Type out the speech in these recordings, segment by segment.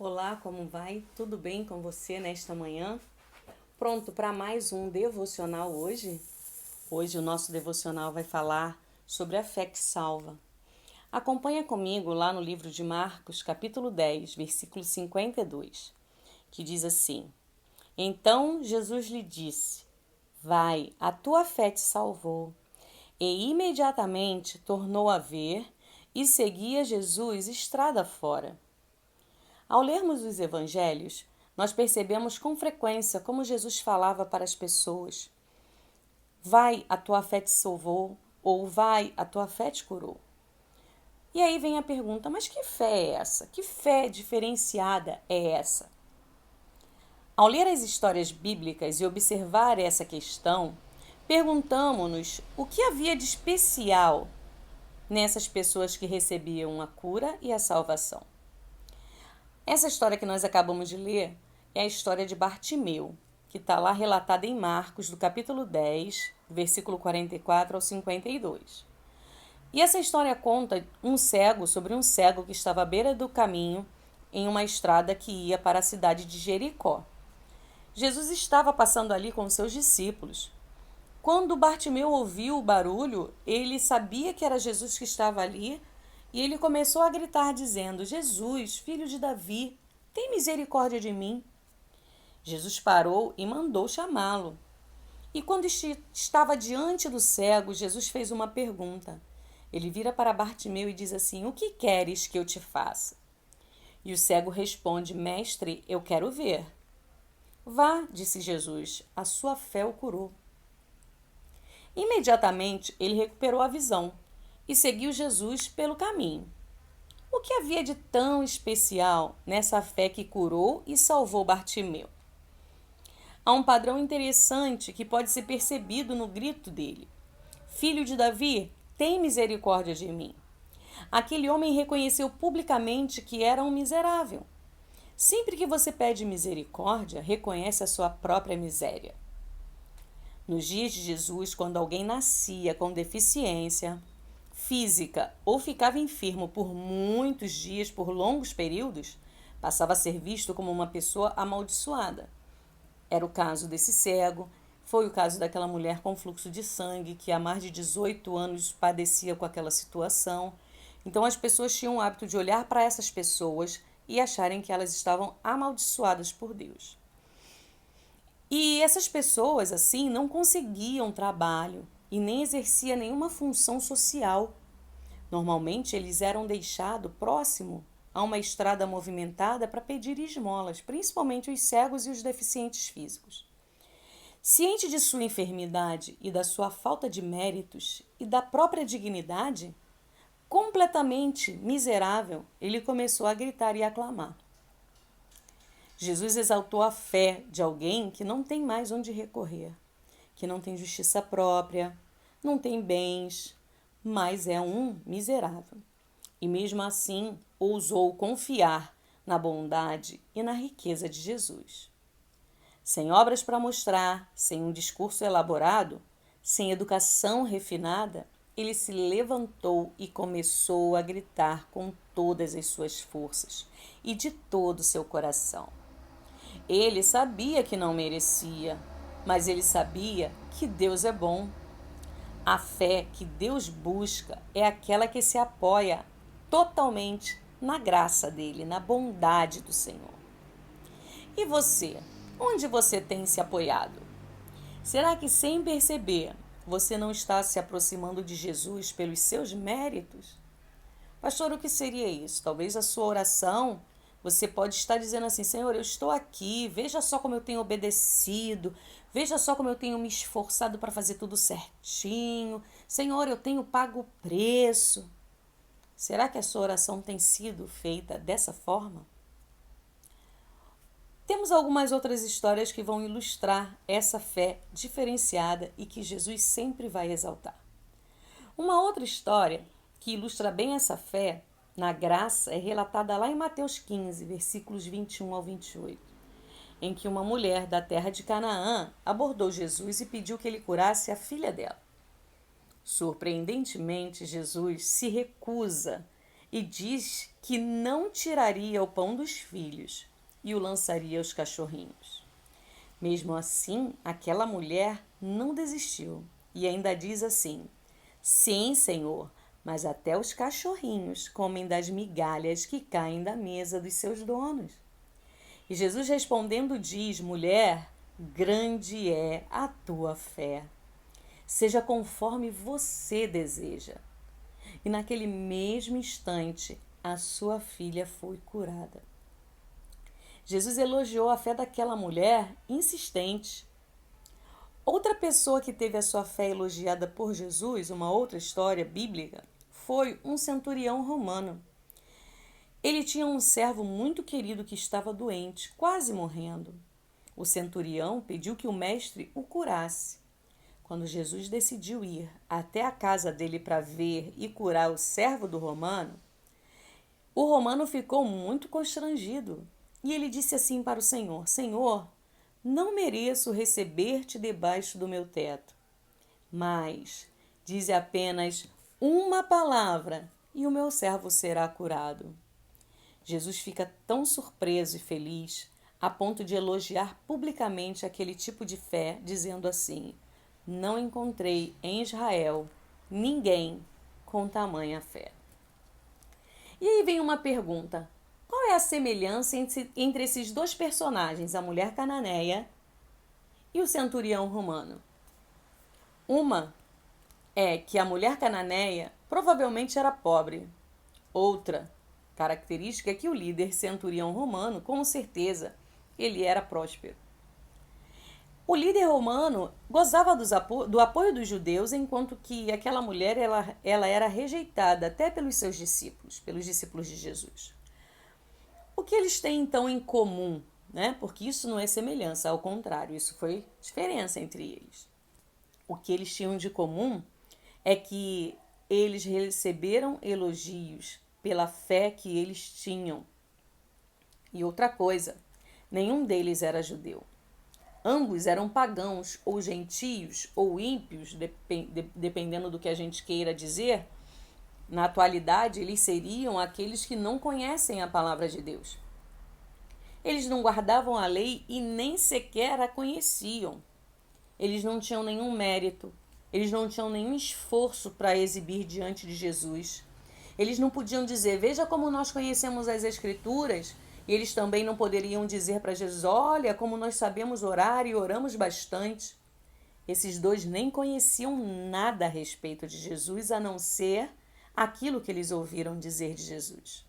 Olá, como vai? Tudo bem com você nesta manhã? Pronto para mais um devocional hoje? Hoje o nosso devocional vai falar sobre a fé que salva. Acompanha comigo lá no livro de Marcos, capítulo 10, versículo 52, que diz assim: Então Jesus lhe disse: Vai, a tua fé te salvou. E imediatamente tornou a ver e seguia Jesus estrada fora. Ao lermos os evangelhos, nós percebemos com frequência como Jesus falava para as pessoas: Vai, a tua fé te salvou, ou vai, a tua fé te curou. E aí vem a pergunta: mas que fé é essa? Que fé diferenciada é essa? Ao ler as histórias bíblicas e observar essa questão, perguntamos-nos o que havia de especial nessas pessoas que recebiam a cura e a salvação. Essa história que nós acabamos de ler é a história de Bartimeu, que está lá relatada em Marcos, do capítulo 10, versículo 44 ao 52. E essa história conta sobre um cego que estava à beira do caminho em uma estrada que ia para a cidade de Jericó. Jesus estava passando ali com seus discípulos. Quando Bartimeu ouviu o barulho, ele sabia que era Jesus que estava ali e ele começou a gritar dizendo: Jesus, filho de Davi, tem misericórdia de mim. Jesus parou e mandou chamá-lo. E quando estava diante do cego, Jesus fez uma pergunta. Ele vira para Bartimeu e diz assim: O que queres que eu te faça? E o cego responde: Mestre, eu quero ver. Vá, disse Jesus, a sua fé o curou. Imediatamente ele recuperou a visão e seguiu Jesus pelo caminho. O que havia de tão especial nessa fé que curou e salvou Bartimeu? Há um padrão interessante que pode ser percebido no grito dele: Filho de Davi, tem misericórdia de mim. Aquele homem reconheceu publicamente que era um miserável. Sempre que você pede misericórdia, reconhece a sua própria miséria. Nos dias de Jesus, quando alguém nascia com deficiência física ou ficava enfermo por muitos dias, por longos períodos, passava a ser visto como uma pessoa amaldiçoada. Era o caso desse cego, foi o caso daquela mulher com fluxo de sangue que há mais de 18 anos padecia com aquela situação. Então as pessoas tinham o hábito de olhar para essas pessoas e acharem que elas estavam amaldiçoadas por Deus. E essas pessoas, assim, não conseguiam trabalho e nem exerciam nenhuma função social. Normalmente, eles eram deixados próximo a uma estrada movimentada para pedir esmolas, principalmente os cegos e os deficientes físicos. Ciente de sua enfermidade e da sua falta de méritos e da própria dignidade, completamente miserável, ele começou a gritar e a clamar. Jesus exaltou a fé de alguém que não tem mais onde recorrer, que não tem justiça própria, não tem bens, mas é um miserável. E mesmo assim, ousou confiar na bondade e na riqueza de Jesus. Sem obras para mostrar, sem um discurso elaborado, sem educação refinada, ele se levantou e começou a gritar com todas as suas forças e de todo o seu coração. Ele sabia que não merecia, mas ele sabia que Deus é bom. A fé que Deus busca é aquela que se apoia totalmente na graça dele, na bondade do Senhor. E você? Onde você tem se apoiado? Será que, sem perceber, você não está se aproximando de Jesus pelos seus méritos? Pastor, o que seria isso? Talvez a sua oração, você pode estar dizendo assim: Senhor, eu estou aqui, veja só como eu tenho obedecido, veja só como eu tenho me esforçado para fazer tudo certinho. Senhor, eu tenho pago o preço. Será que a sua oração tem sido feita dessa forma? Temos algumas outras histórias que vão ilustrar essa fé diferenciada e que Jesus sempre vai exaltar. Uma outra história que ilustra bem essa fé na graça é relatada lá em Mateus 15, versículos 21 ao 28, em que uma mulher da terra de Canaã abordou Jesus e pediu que ele curasse a filha dela. Surpreendentemente, Jesus se recusa e diz que não tiraria o pão dos filhos e o lançaria aos cachorrinhos. Mesmo assim, aquela mulher não desistiu e ainda diz assim: Sim, Senhor, mas até os cachorrinhos comem das migalhas que caem da mesa dos seus donos. E Jesus respondendo diz: Mulher, grande é a tua fé. Seja conforme você deseja. E naquele mesmo instante, a sua filha foi curada. Jesus elogiou a fé daquela mulher insistente. Outra pessoa que teve a sua fé elogiada por Jesus, uma outra história bíblica, foi um centurião romano. Ele tinha um servo muito querido que estava doente, quase morrendo. O centurião pediu que o mestre o curasse. Quando Jesus decidiu ir até a casa dele para ver e curar o servo do romano, o romano ficou muito constrangido e ele disse assim para o Senhor: Senhor, não mereço receber-te debaixo do meu teto, mas dize apenas uma palavra e o meu servo será curado. Jesus fica tão surpreso e feliz a ponto de elogiar publicamente aquele tipo de fé, dizendo assim: Não encontrei em Israel ninguém com tamanha fé. E aí vem uma pergunta: qual é a semelhança entre esses dois personagens, a mulher cananeia e o centurião romano? Uma é que a mulher cananeia provavelmente era pobre. Outra característica é que o líder centurião romano, com certeza, ele era próspero. O líder romano gozava do apoio dos judeus, enquanto que aquela mulher ela era rejeitada até pelos seus discípulos, pelos discípulos de Jesus. O que eles têm então em comum, né? Porque isso não é semelhança, ao contrário, isso foi diferença entre eles. O que eles tinham de comum é que eles receberam elogios pela fé que eles tinham. E outra coisa, nenhum deles era judeu. Ambos eram pagãos, ou gentios, ou ímpios, dependendo do que a gente queira dizer. Na atualidade, eles seriam aqueles que não conhecem a palavra de Deus. Eles não guardavam a lei e nem sequer a conheciam. Eles não tinham nenhum mérito, eles não tinham nenhum esforço para exibir diante de Jesus. Eles não podiam dizer: veja como nós conhecemos as Escrituras. E eles também não poderiam dizer para Jesus: olha como nós sabemos orar e oramos bastante. Esses dois nem conheciam nada a respeito de Jesus, a não ser aquilo que eles ouviram dizer de Jesus.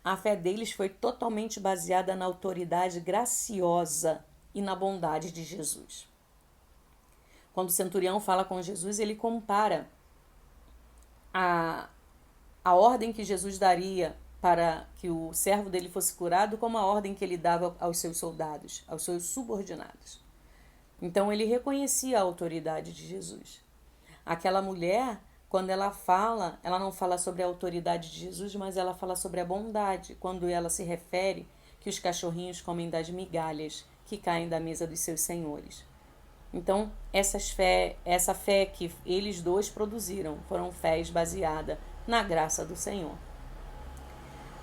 A fé deles foi totalmente baseada na autoridade graciosa e na bondade de Jesus. Quando o centurião fala com Jesus, ele compara a ordem que Jesus daria para que o servo dele fosse curado como a ordem que ele dava aos seus soldados, aos seus subordinados. Então ele reconhecia a autoridade de Jesus. Aquela mulher, quando ela não fala sobre a autoridade de Jesus, mas ela fala sobre a bondade, quando ela se refere que os cachorrinhos comem das migalhas que caem da mesa dos seus senhores. Então, essa fé que eles dois produziram foram fés baseadas na graça do Senhor.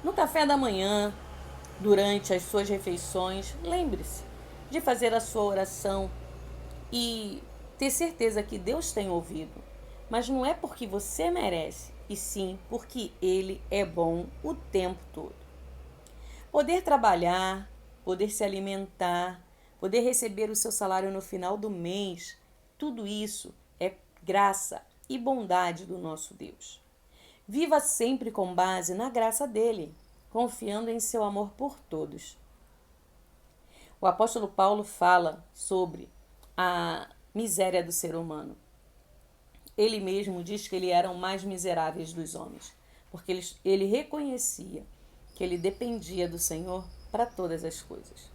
No café da manhã, durante as suas refeições, lembre-se de fazer a sua oração e ter certeza que Deus tem ouvido. Mas não é porque você merece, e sim porque Ele é bom o tempo todo. Poder trabalhar, poder se alimentar, poder receber o seu salário no final do mês, tudo isso é graça e bondade do nosso Deus. Viva sempre com base na graça dele, confiando em seu amor por todos. O apóstolo Paulo fala sobre a miséria do ser humano. Ele mesmo diz que ele era o mais miserável dos homens, porque ele reconhecia que ele dependia do Senhor para todas as coisas.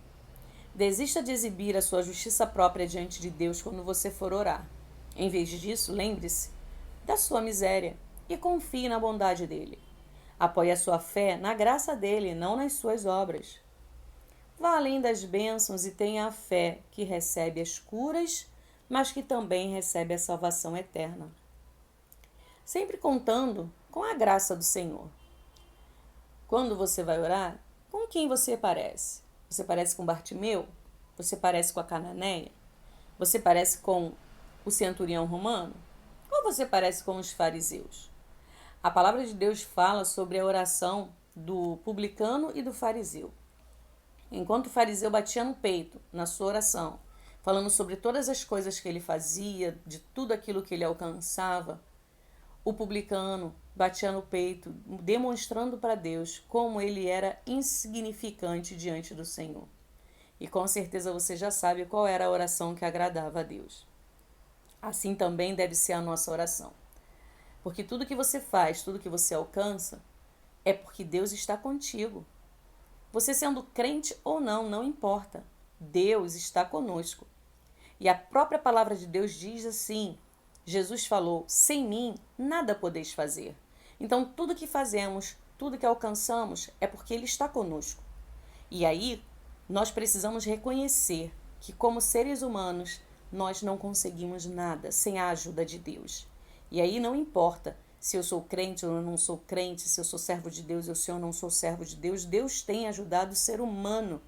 Desista de exibir a sua justiça própria diante de Deus quando você for orar. Em vez disso, lembre-se da sua miséria e confie na bondade dele. Apoie a sua fé na graça dele, não nas suas obras. Vá além das bênçãos e tenha a fé que recebe as curas, mas que também recebe a salvação eterna. Sempre contando com a graça do Senhor. Quando você vai orar, com quem você parece? Você parece com Bartimeu? Você parece com a Cananeia? Você parece com o centurião romano? Ou você parece com os fariseus? A palavra de Deus fala sobre a oração do publicano e do fariseu. Enquanto o fariseu batia no peito na sua oração, falando sobre todas as coisas que ele fazia, de tudo aquilo que ele alcançava, o publicano batia no peito, demonstrando para Deus como ele era insignificante diante do Senhor. E com certeza você já sabe qual era a oração que agradava a Deus. Assim também deve ser a nossa oração. Porque tudo que você faz, tudo que você alcança, é porque Deus está contigo. Você sendo crente ou não, não importa. Deus está conosco. E a própria palavra de Deus diz assim: Jesus falou, sem mim nada podeis fazer. Então tudo que fazemos, tudo que alcançamos é porque Ele está conosco. E aí nós precisamos reconhecer que como seres humanos nós não conseguimos nada sem a ajuda de Deus. E aí não importa se eu sou crente ou eu não sou crente, se eu sou servo de Deus ou se eu não sou servo de Deus, Deus tem ajudado o ser humano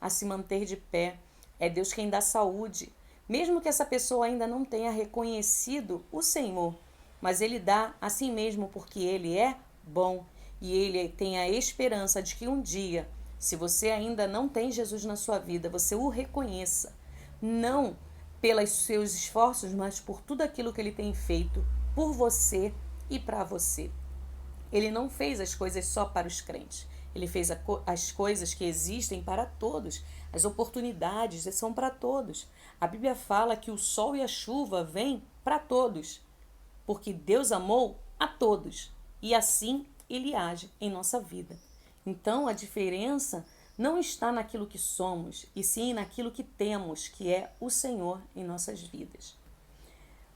a se manter de pé. É Deus quem dá saúde. Mesmo que essa pessoa ainda não tenha reconhecido o Senhor, mas Ele dá a si mesmo porque Ele é bom. E Ele tem a esperança de que um dia, se você ainda não tem Jesus na sua vida, você o reconheça. Não pelos seus esforços, mas por tudo aquilo que Ele tem feito por você e para você. Ele não fez as coisas só para os crentes. Ele fez as coisas que existem para todos. As oportunidades são para todos. A Bíblia fala que o sol e a chuva vêm para todos, porque Deus amou a todos e assim Ele age em nossa vida. Então a diferença não está naquilo que somos, e sim naquilo que temos, que é o Senhor em nossas vidas.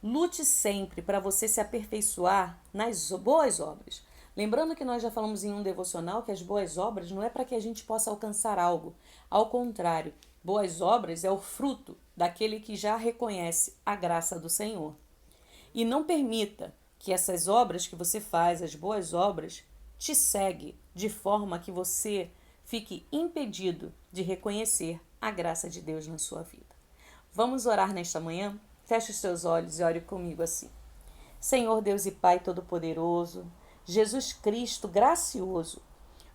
Lute sempre para você se aperfeiçoar nas boas obras. Lembrando que nós já falamos em um devocional que as boas obras não é para que a gente possa alcançar algo. Ao contrário, boas obras é o fruto daquele que já reconhece a graça do Senhor. E não permita que essas obras que você faz, as boas obras, te seguem de forma que você fique impedido de reconhecer a graça de Deus na sua vida. Vamos orar nesta manhã? Feche os seus olhos e ore comigo assim. Senhor Deus e Pai Todo-Poderoso, Jesus Cristo gracioso,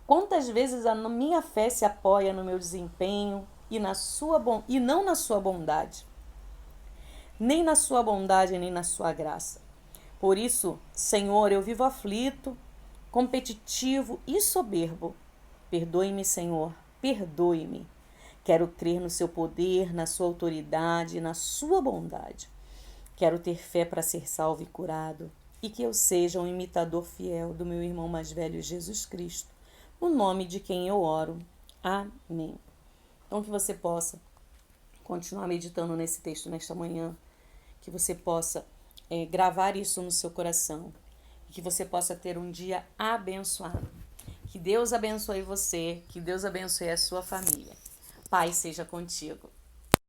quantas vezes a minha fé se apoia no meu desempenho e não na sua bondade, nem na sua bondade, nem na sua graça. Por isso, Senhor, eu vivo aflito, competitivo e soberbo. Perdoe-me, Senhor, perdoe-me. Quero crer no seu poder, na sua autoridade, na sua bondade. Quero ter fé para ser salvo e curado, e que eu seja um imitador fiel do meu irmão mais velho, Jesus Cristo, no nome de quem eu oro. Amém. Então que você possa continuar meditando nesse texto nesta manhã, que você possa gravar isso no seu coração, e que você possa ter um dia abençoado. Que Deus abençoe você, que Deus abençoe a sua família. Paz seja contigo.